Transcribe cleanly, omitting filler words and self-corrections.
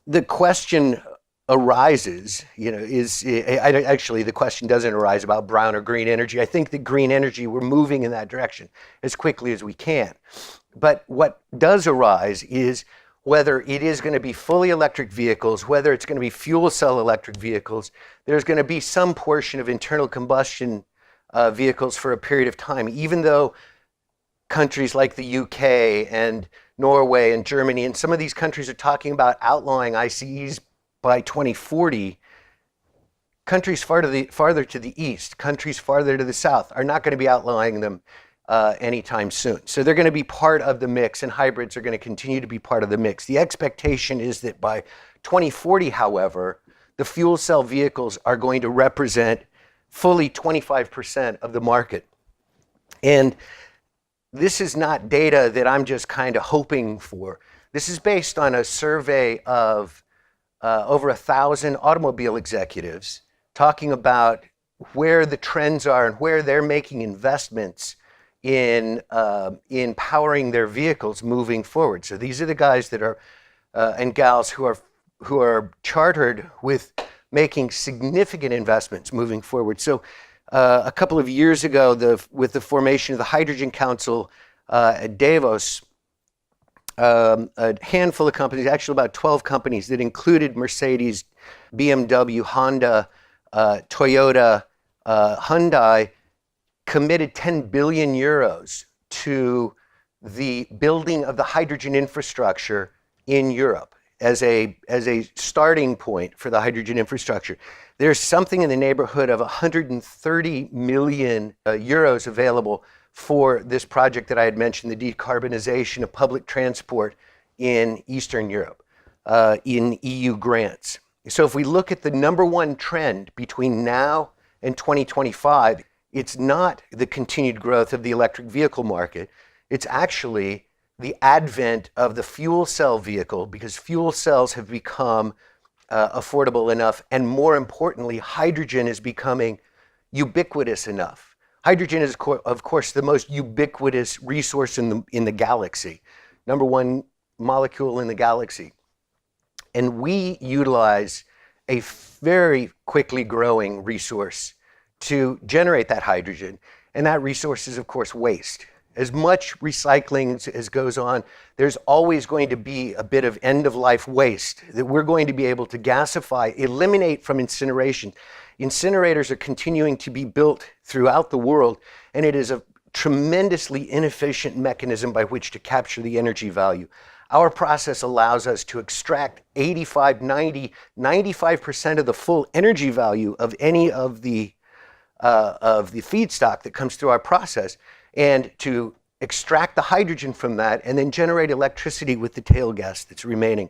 the question arises, actually the question doesn't arise about brown or green energy. I think that green energy, we're moving in that direction as quickly as we can. But what does arise is whether it is going to be fully electric vehicles, whether it's going to be fuel cell electric vehicles. There's going to be some portion of internal combustion vehicles for a period of time, even though countries like the UK and Norway and Germany and some of these countries are talking about outlawing ICEs by 2040. Countries farther to the east, countries farther to the south are not going to be outlawing them anytime soon. So they're going to be part of the mix, and hybrids are going to continue to be part of the mix. The expectation is that by 2040, however, the fuel cell vehicles are going to represent fully 25% of the market. And this is not data that I'm just kind of hoping for. This is based on a survey of over 1,000 automobile executives talking about where the trends are and where they're making investments in powering their vehicles moving forward. So these are the guys that are and gals who are chartered with making significant investments moving forward. So a couple of years ago, with the formation of the Hydrogen Council at Davos, a handful of companies, actually about 12 companies that included Mercedes, BMW, Honda, Toyota, Hyundai, committed 10 billion euros to the building of the hydrogen infrastructure in Europe as a starting point for the hydrogen infrastructure. There's something in the neighborhood of 130 million euros available for this project that I had mentioned, the decarbonization of public transport in Eastern Europe, in EU grants. So if we look at the number one trend between now and 2025, it's not the continued growth of the electric vehicle market. It's actually the advent of the fuel cell vehicle, because fuel cells have become affordable enough, and more importantly, hydrogen is becoming ubiquitous enough. Hydrogen is, of course, the most ubiquitous resource in the galaxy, number one molecule in the galaxy. And we utilize a very quickly growing resource to generate that hydrogen, and that resource is, of course, waste. As much recycling as goes on, there's always going to be a bit of end-of-life waste that we're going to be able to gasify, eliminate from incineration. Incinerators are continuing to be built throughout the world, and it is a tremendously inefficient mechanism by which to capture the energy value. Our process allows us to extract 85, 90, 95% of the full energy value of any of the feedstock that comes through our process, and to extract the hydrogen from that and then generate electricity with the tail gas that's remaining.